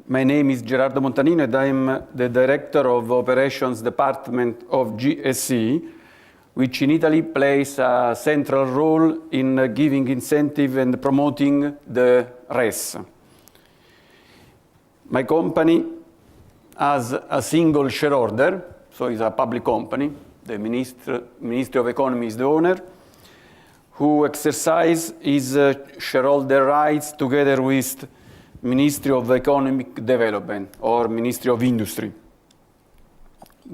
My name is Gerardo Montanino and I'm the Director of Operations Department of GSE, which in Italy plays a central role in giving incentive and promoting the RES. My company has a single shareholder, so it's a public company. The Ministry of Economy is the owner, who exercise his shareholder rights together with Ministry of Economic Development or Ministry of Industry.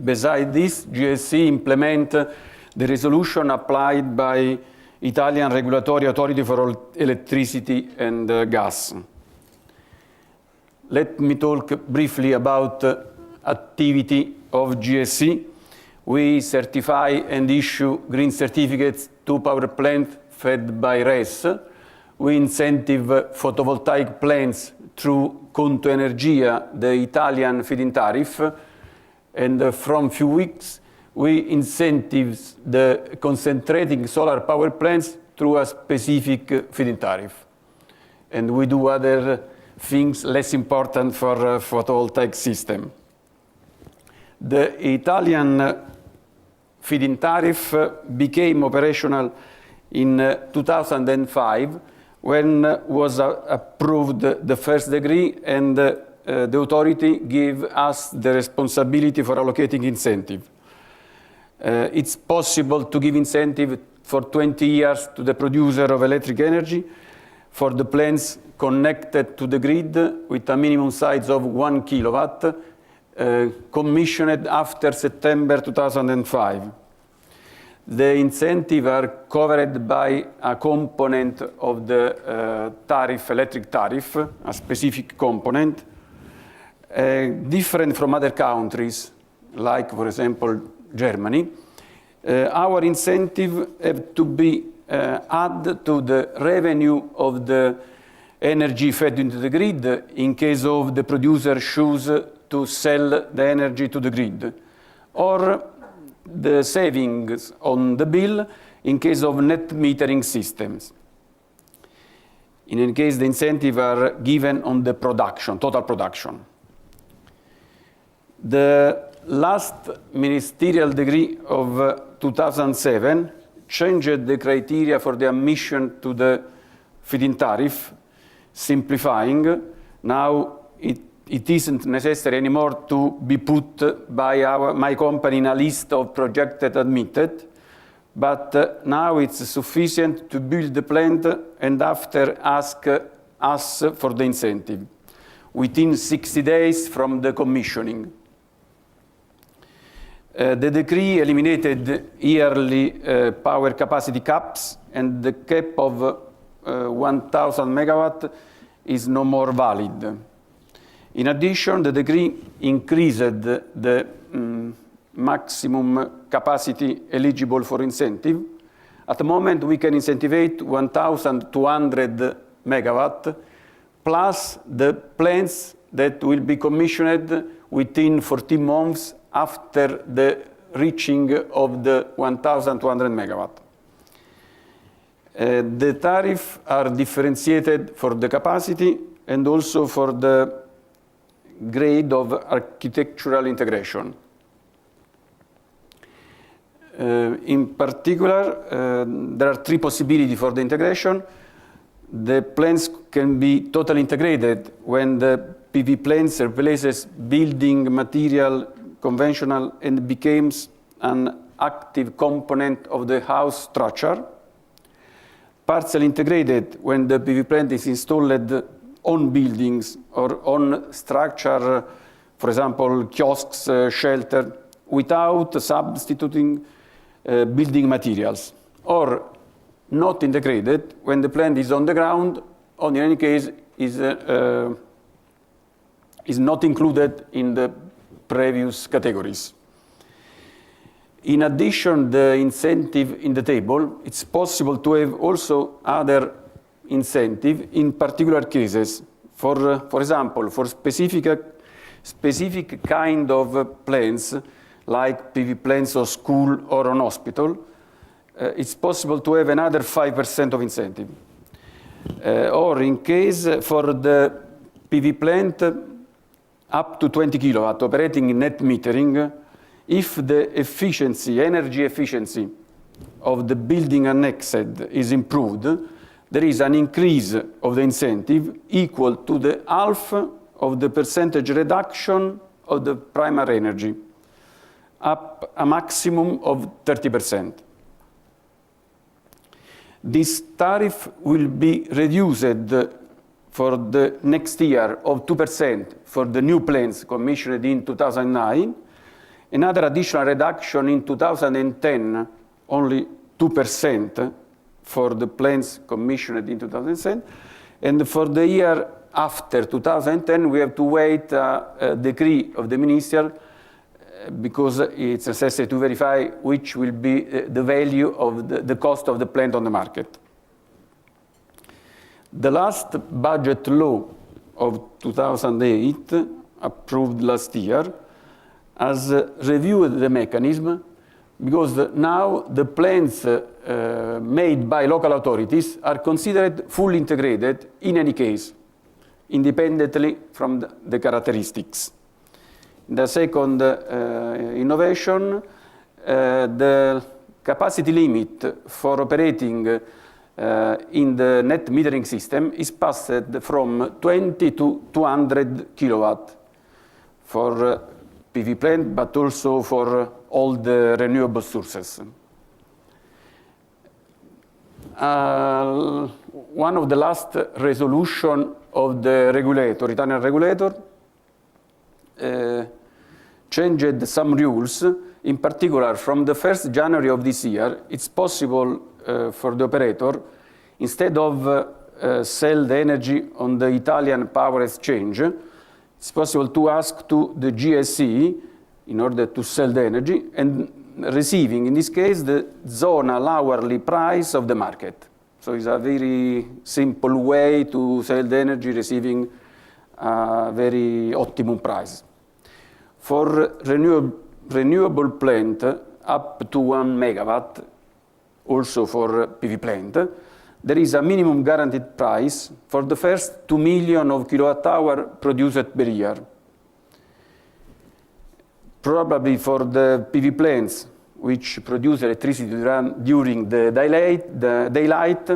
Besides this, GSE implement the resolution applied by Italian Regulatory Authority for Electricity and Gas. Let me talk briefly about activity of GSE. We certify and issue green certificates to power plants fed by RES. We incentive photovoltaic plants through Conto Energia, the Italian feed-in tariff, and from few weeks we incentive the concentrating solar power plants through a specific feed-in tariff. And we do other things less important for photovoltaic system. The Italian feed-in tariff became operational in 2005 when was approved the first degree and the authority gave us the responsibility for allocating incentive. It's possible to give incentive for 20 years to the producer of electric energy for the plants connected to the grid with a minimum size of 1 kilowatt, commissioned after September 2005. The incentives are covered by a component of the electric tariff, a specific component, different from other countries, like, for example, Germany. Our incentive have to be added to the revenue of the energy fed into the grid in case of the producer choose to sell the energy to the grid, or the savings on the bill in case of net metering systems. In any case, the incentives are given on the production, total production. The last ministerial decree of 2007 changed the criteria for the admission to the feed-in tariff, simplifying. Now it isn't necessary anymore to be put by my company in a list of projected admitted, but now it's sufficient to build the plant and after ask us for the incentive within 60 days from the commissioning. The decree eliminated yearly power capacity caps, and the cap of 1,000 megawatt is no more valid. In addition, the decree increased the maximum capacity eligible for incentive. At the moment, we can incentivate 1,200 megawatt, plus the plants that will be commissioned within 14 months after the reaching of the 1,200 megawatt. The tariffs are differentiated for the capacity and also for the grade of architectural integration. In particular, there are 3 possibilities for the integration. The plants can be totally integrated when the PV plants replaces building material conventional and becomes an active component of the house structure. Partially integrated when the PV plant is installed on buildings or on structure, for example, kiosks, shelter, without substituting building materials. Or not integrated when the plant is on the ground, or in any case is not included in the previous categories. In addition, the incentive in the table, it's possible to have also other incentive in particular cases. For example, for specific kind of plants, like PV plants or school or an hospital, it's possible to have another 5% of incentive. Or in case for the PV plant up to 20 kilowatt operating in net metering, if the efficiency, energy efficiency of the building annexed is improved, there is an increase of the incentive equal to the half of the percentage reduction of the primary energy, up a maximum of 30%. This tariff will be reduced for the next year of 2% for the new plants commissioned in 2009, another additional reduction in 2010, only 2% for the plants commissioned in 2010, and for the year after 2010 we have to wait a decree of the minister because it's necessary to verify which will be the value of the cost of the plant on the market. The last budget law of 2008, approved last year, has reviewed the mechanism because now the plants made by local authorities are considered fully integrated in any case, independently from the characteristics. The second innovation, the capacity limit for operating in the net metering system is passed from 20 to 200 kilowatt for PV plant, but also for all the renewable sources. One of the last resolution of the regulator, Italian regulator, changed some rules. In particular, from the 1st January of this year, it's possible for the operator, instead of sell the energy on the Italian power exchange, it's possible to ask to the GSE in order to sell the energy and receiving, in this case, the zonal hourly price of the market. So it's a very simple way to sell the energy, receiving a very optimum price. For renewable plant up to 1 megawatt, also for PV plant, there is a minimum guaranteed price for the first 2 million of kilowatt hour produced per year. Probably for the PV plants which produce electricity during the daylight,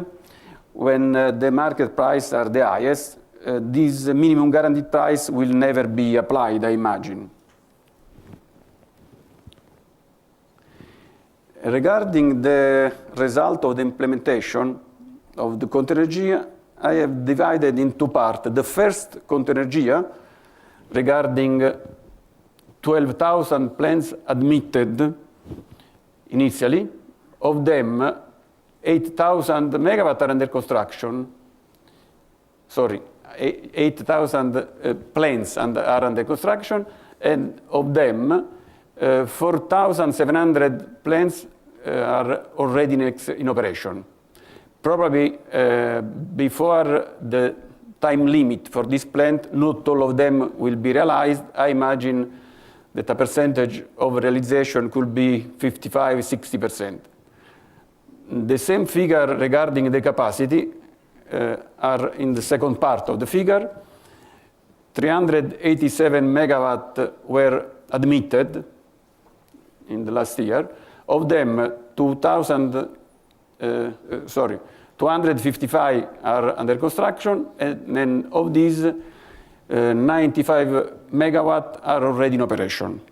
when the market prices are the highest, this minimum guaranteed price will never be applied, I imagine. Regarding the result of the implementation of the Conto Energia, I have divided in two parts. The first Conto Energia, regarding 12,000 plants admitted initially, of them 8,000 megawatt are under construction. Sorry, 8,000 plants are under construction, and of them 4,700 plants are already in operation. Probably before the time limit for this plant, not all of them will be realized. I imagine that a percentage of realization could be 55–60%. The same figure regarding the capacity are in the second part of the figure. 387 megawatt were admitted in the last year. Of them, 255 are under construction, and then of these, 95 megawatt are already in operation.